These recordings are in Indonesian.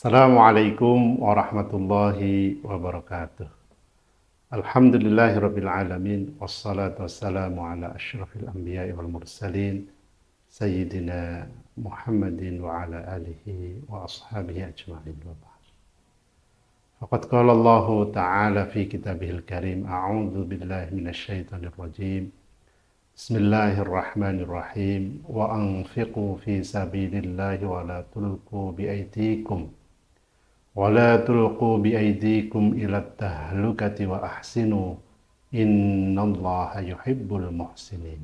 Assalamualaikum warahmatullahi wabarakatuh. Alhamdulillahirabbil alamin wassalatu wassalamu ala asyrafil anbiya'i wal mursalin sayyidina Muhammadin wa ala alihi wa ashabihi ajma'in wa ba'd. Faqad qala Allah ta'ala fi kitabihil karim a'udzu billahi minasy syaithanir rajim. Bismillahirrahmanirrahim. Wa anfiqu fi sabilillahi wa la tulqu biaydikum ila tahlukati wa ahsinu innallaha yuhibbul muhsinin.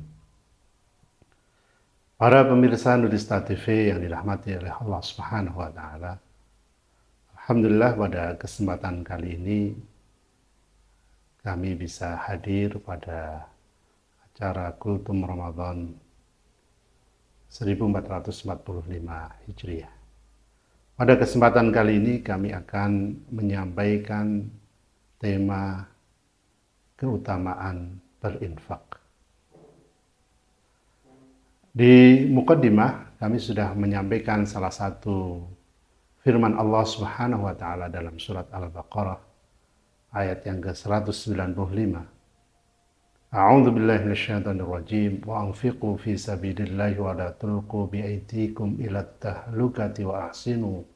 Para pemirsa Nurista TV yang dirahmati oleh Allah Subhanahu wa taala. Alhamdulillah pada kesempatan kali ini kami bisa hadir pada acara Kultum Ramadan 1445 Hijriah. Pada kesempatan kali ini kami akan menyampaikan tema keutamaan berinfak. Di muqaddimah kami sudah menyampaikan salah satu firman Allah Subhanahu wa taala dalam surat Al-Baqarah ayat yang ke-195. A'udzu billahi minasyaitonir rajim wa anfiqu fi sabilillahi wa la tulqu biaydikum ila tahlukati wa ahsinu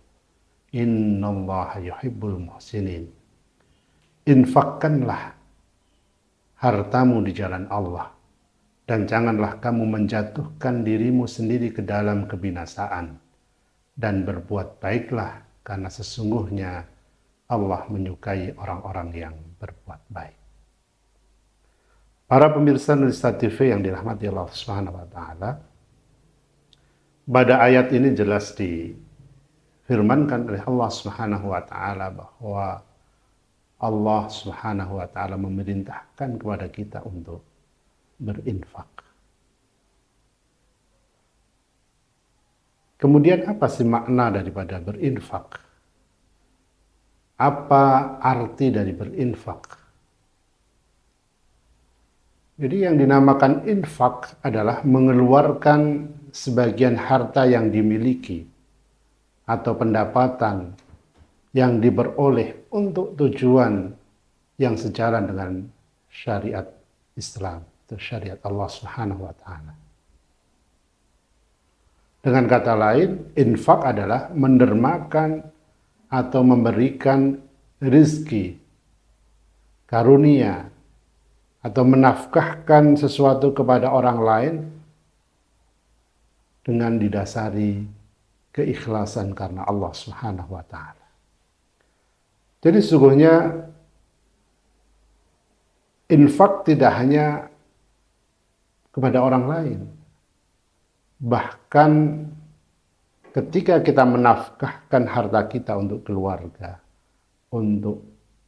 innallaha yuhibbul muhsinin. Infakkanlah hartamu di jalan Allah dan janganlah kamu menjatuhkan dirimu sendiri ke dalam kebinasaan, dan berbuat baiklah karena sesungguhnya Allah menyukai orang-orang yang berbuat baik. Para pemirsa Nurista TV yang dirahmati Allah Subhanahu wa taala, pada ayat ini jelas difirmankan oleh Allah Subhanahu wa taala bahwa Allah Subhanahu wa taala memerintahkan kepada kita untuk berinfak. Kemudian apa sih makna daripada berinfak? Apa arti dari berinfak? Jadi yang dinamakan infak adalah mengeluarkan sebagian harta yang dimiliki atau pendapatan yang diperoleh untuk tujuan yang sejalan dengan syariat Islam, atau syariat Allah Subhanahu wa taala. Dengan kata lain, infak adalah mendermakan atau memberikan rizki, karunia, atau menafkahkan sesuatu kepada orang lain dengan didasari keikhlasan karena Allah Subhanahu wa taala. Jadi sesungguhnya infak tidak hanya kepada orang lain. Bahkan ketika kita menafkahkan harta kita untuk keluarga, untuk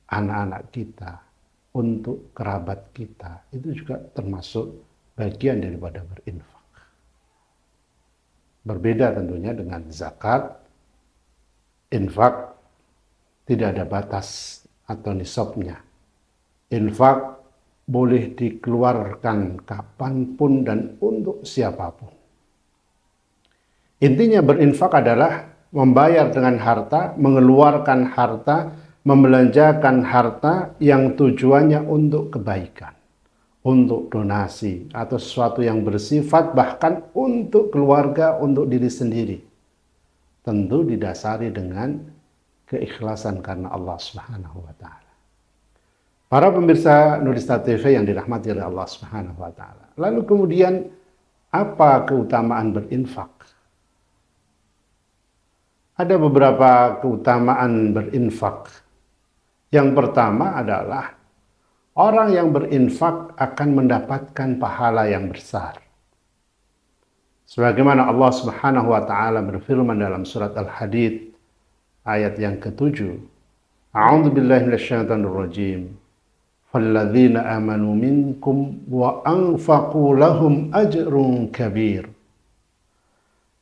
anak-anak kita, untuk kerabat kita, itu juga termasuk bagian daripada berinfak. Berbeda tentunya dengan zakat. Infak tidak ada batas atau nisabnya. Infak boleh dikeluarkan kapanpun dan untuk siapapun. Intinya berinfak adalah membayar dengan harta, mengeluarkan harta, membelanjakan harta yang tujuannya untuk kebaikan, untuk donasi, atau sesuatu yang bersifat bahkan untuk keluarga, untuk diri sendiri. Tentu didasari dengan keikhlasan karena Allah Subhanahu wa taala. Para pemirsa Nurista TV yang dirahmati oleh Allah Subhanahu wa taala. Lalu kemudian apa keutamaan berinfak? Ada beberapa keutamaan berinfak. Yang pertama adalah orang yang berinfak akan mendapatkan pahala yang besar. Sebagaimana Allah Subhanahu wa taala berfirman dalam surat Al-Hadid ayat yang ke-7. A'udzu billahi minasyaitonir rajim. Falladzina amanu minkum wa anfaqu lahum ajrun kabir.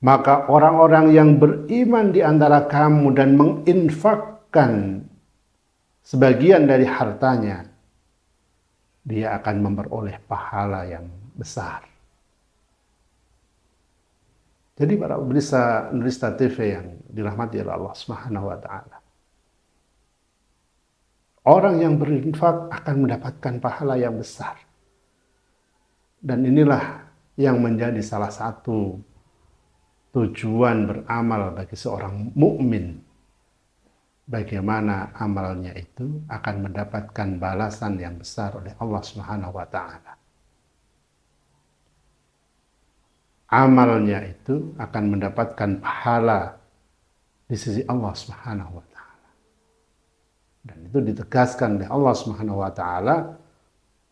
Maka orang-orang yang beriman di antara kamu dan menginfakkan sebagian dari hartanya, dia akan memperoleh pahala yang besar. Jadi para pemirsa Nurista TV yang dirahmati oleh Allah Subhanahu wa taala. Orang yang berinfak akan mendapatkan pahala yang besar. Dan inilah yang menjadi salah satu tujuan beramal bagi seorang mukmin. Bagaimana amalnya itu akan mendapatkan balasan yang besar oleh Allah Subhanahu wa taala. Amalnya itu akan mendapatkan pahala di sisi Allah Subhanahu wa taala. Dan itu ditegaskan oleh Allah Subhanahu wa taala,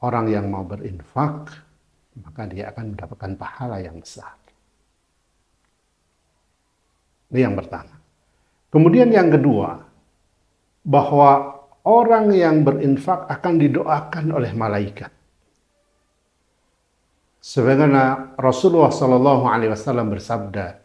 orang yang mau berinfak maka dia akan mendapatkan pahala yang besar. Ini yang pertama. Kemudian yang kedua, bahwa orang yang berinfak akan didoakan oleh malaikat. Sebagaimana Rasulullah Shallallahu Alaihi Wasallam bersabda,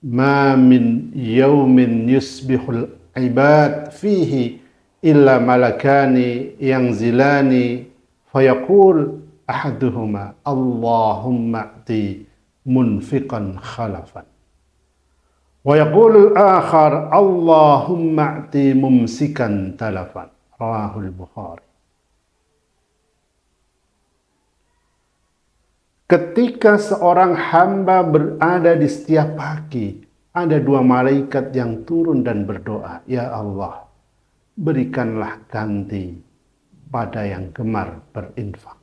"Ma min yaumin yusbihul ibad fihi illa malakani yanzilani fayaqul ahaduhuma Allahumma ati munfiqan khalafan wa yaqulul akhar Allahumma ati mumsikan talafan." Rawahul Bukhari. Ketika seorang hamba berada di setiap pagi, ada dua malaikat yang turun dan berdoa, "Ya Allah, berikanlah ganti pada yang gemar berinfak."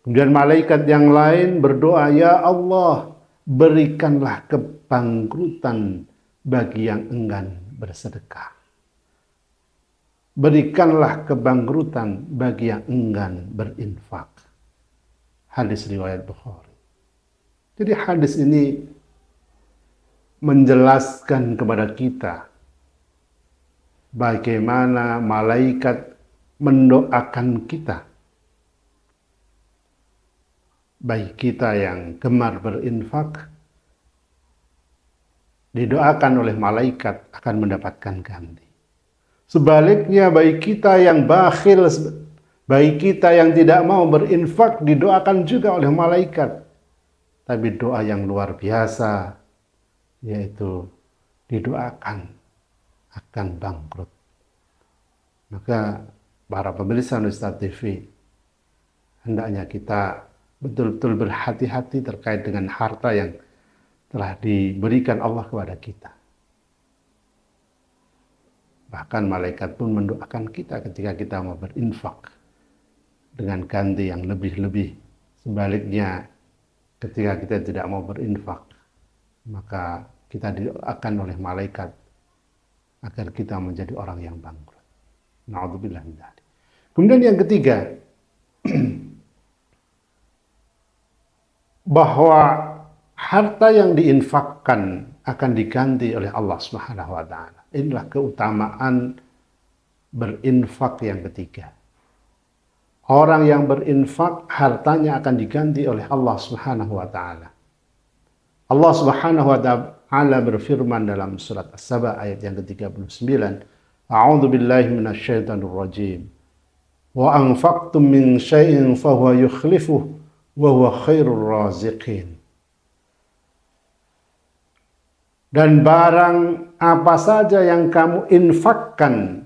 Kemudian malaikat yang lain berdoa, "Ya Allah, berikanlah kebangkrutan bagi yang enggan bersedekah. Berikanlah kebangkrutan bagi yang enggan berinfak." Hadis riwayat Bukhari. Jadi hadis ini menjelaskan kepada kita bagaimana malaikat mendoakan kita, baik kita yang gemar berinfak, didoakan oleh malaikat akan mendapatkan ganti. Sebaliknya baik kita yang bakhil, baik kita yang tidak mau berinfak, didoakan juga oleh malaikat. Tapi doa yang luar biasa, yaitu didoakan akan bangkrut. Maka para pemirsa Nurista TV, hendaknya kita betul-betul berhati-hati terkait dengan harta yang telah diberikan Allah kepada kita. Bahkan malaikat pun mendoakan kita ketika kita mau berinfak dengan ganti yang lebih-lebih. Sebaliknya, ketika kita tidak mau berinfak, maka kita didoakan oleh malaikat agar kita menjadi orang yang bangkrut. Na'udzubillah min dzalik. Kemudian yang ketiga, bahwa harta yang diinfakkan akan diganti oleh Allah Subhanahu wa taala. Inilah keutamaan berinfak yang ketiga. Orang yang berinfak, hartanya akan diganti oleh Allah Subhanahu wa taala. Allah Subhanahu wa taala berfirman dalam surat As-Saba ayat yang ke-39, "A'udzu billahi minasyaitonir rajim. Wa anfaqtum min syai'in fa huwa yukhlifuh wa huwa khairur raziqin." Dan barang apa saja yang kamu infakkan,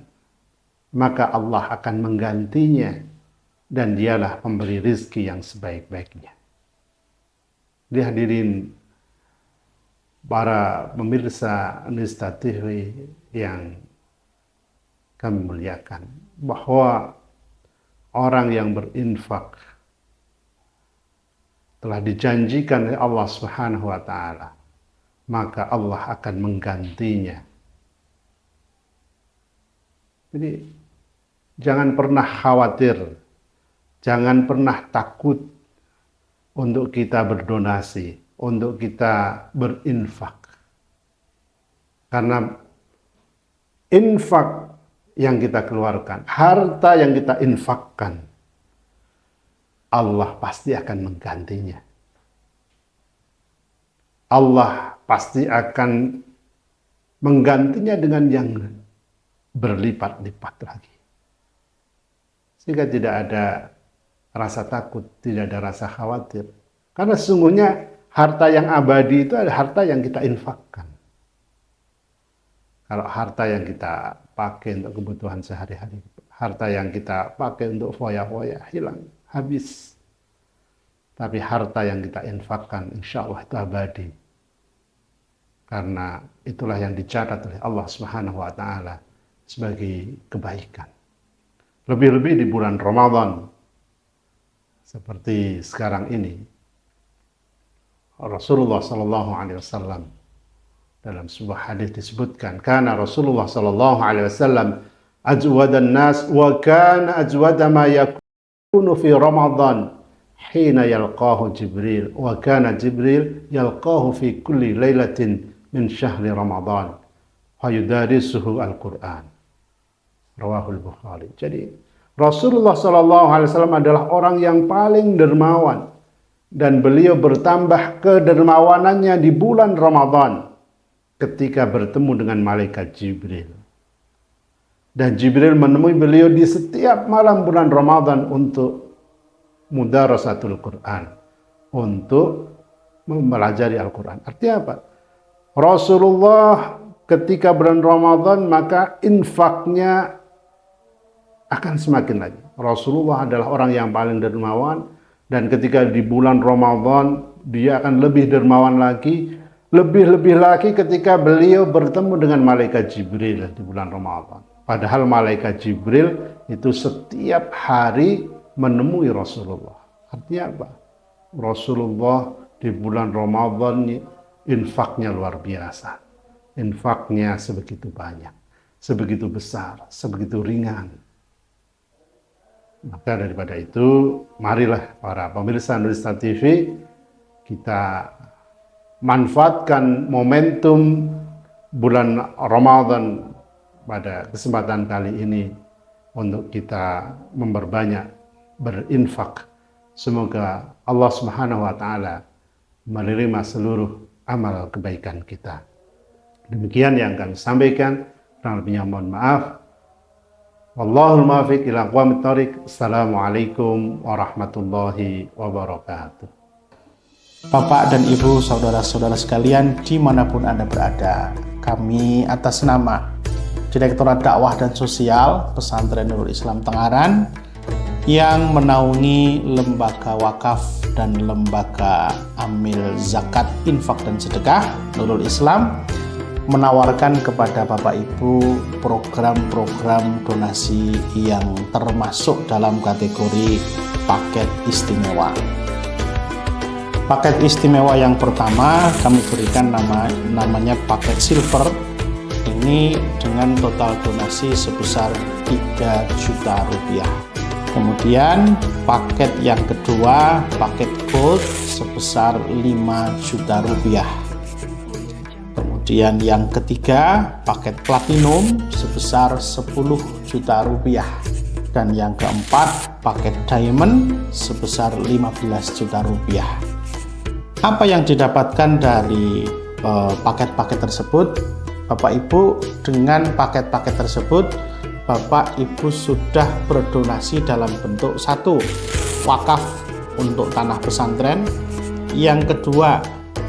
maka Allah akan menggantinya, dan dialah pemberi rizki yang sebaik-baiknya. Dihadirin para pemirsa Nurista TV yang kami muliakan, bahwa orang yang berinfak telah dijanjikan oleh Allah Subhanahu wa taala, maka Allah akan menggantinya. Jadi jangan pernah khawatir, jangan pernah takut untuk kita berdonasi, untuk kita berinfak. Karena infak yang kita keluarkan, harta yang kita infakkan, Allah pasti akan menggantinya. Allah pasti akan menggantinya dengan yang berlipat-lipat lagi. Sehingga tidak ada rasa takut, tidak ada rasa khawatir. Karena sesungguhnya Harta yang abadi itu adalah harta yang kita infakkan. Kalau harta yang kita pakai untuk kebutuhan sehari-hari, harta yang kita pakai untuk foya-foya, hilang, habis. Tapi harta yang kita infakkan, insya Allah itu abadi. Karena itulah yang dicatat oleh Allah Subhanahu wa Ta'ala sebagai kebaikan. Lebih-lebih di bulan Ramadan, seperti sekarang ini, Rasulullah Sallallahu Alaihi Wasallam dalam sebuah hadis disebutkan, karena Rasulullah Sallallahu Alaihi Wasallam ajwadan nas wa kana ajwada ma yakunu fi Ramadan hina yalqahu Jibril wa kana Jibril yalqahu fi kulli lailatin min syahri Ramadan fayudarisuhu al-Quran. Rawahul Bukhari. Jadi Rasulullah Sallallahu Alaihi Wasallam adalah orang yang paling dermawan, dan beliau bertambah kedermawanannya di bulan Ramadan ketika bertemu dengan malaikat Jibril. Dan Jibril menemui beliau di setiap malam bulan Ramadan untuk mudarasatul Quran, untuk mempelajari Al-Quran. Artinya apa? Rasulullah ketika bulan Ramadan maka infaknya akan semakin lagi. Rasulullah adalah orang yang paling dermawan, dan ketika di bulan Ramadan dia akan lebih dermawan lagi, lebih-lebih lagi ketika beliau bertemu dengan malaikat Jibril di bulan Ramadan. Padahal malaikat Jibril itu setiap hari menemui Rasulullah. Artinya apa? Rasulullah di bulan Ramadan infaknya luar biasa. Infaknya sebegitu banyak, sebegitu besar, sebegitu ringan. Maka daripada itu, marilah para pemirsa Nurista TV, kita manfaatkan momentum bulan Ramadan pada kesempatan kali ini untuk kita memperbanyak berinfak. Semoga Allah Subhanahu wa Ta'ala menerima seluruh amal kebaikan kita. Demikian yang kami sampaikan. Kurang lebihnya mohon maaf. Wallahul muwaffiq ila aqwamit thoriq. Assalamualaikum warahmatullahi wabarakatuh. Bapak dan Ibu, saudara-saudara sekalian dimanapun Anda berada, kami atas nama Direktorat Dakwah dan Sosial Pesantren Nurul Islam Tengaran yang menaungi lembaga wakaf dan lembaga amil zakat, infak dan sedekah Nurul Islam menawarkan kepada Bapak Ibu program-program donasi yang termasuk dalam kategori paket istimewa. Paket istimewa yang pertama kami berikan namanya paket silver. Ini dengan total donasi sebesar 3 juta rupiah. Kemudian paket yang kedua, paket gold sebesar 5 juta rupiah. Kemudian yang ketiga, paket platinum sebesar 10 juta rupiah. Dan yang keempat, paket diamond sebesar 15 juta rupiah. Apa yang didapatkan dari paket-paket tersebut? Bapak Ibu, dengan paket-paket tersebut Bapak Ibu sudah berdonasi dalam bentuk satu, wakaf untuk tanah pesantren. Yang kedua,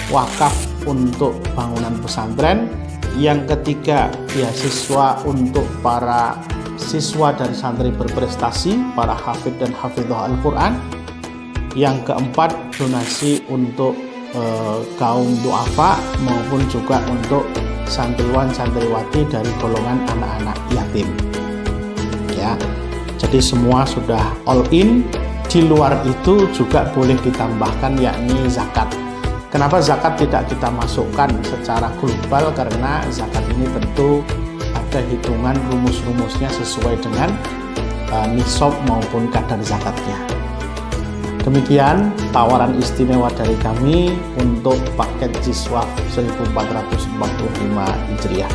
wakaf untuk bangunan pesantren. Yang ketiga, beasiswa untuk para siswa dan santri berprestasi, para hafidh dan hafidhah Al-Quran. Yang keempat, donasi untuk kaum duafa maupun juga untuk santriwan-santriwati dari golongan anak-anak yatim. Ya, jadi semua sudah all in. Di luar itu juga boleh ditambahkan yakni zakat. Kenapa zakat tidak kita masukkan secara global? Karena zakat ini tentu ada hitungan rumus-rumusnya sesuai dengan nisab maupun kadar zakatnya. Demikian tawaran istimewa dari kami untuk paket Jiswaf 1445 Hijriah.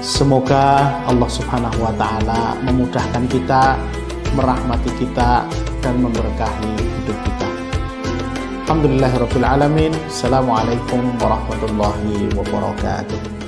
Semoga Allah Subhanahu wa Ta'ala memudahkan kita, merahmati kita, dan memberkahi hidup kita. Alhamdulillahirabbil alamin. Assalamualaikum warahmatullahi wabarakatuh.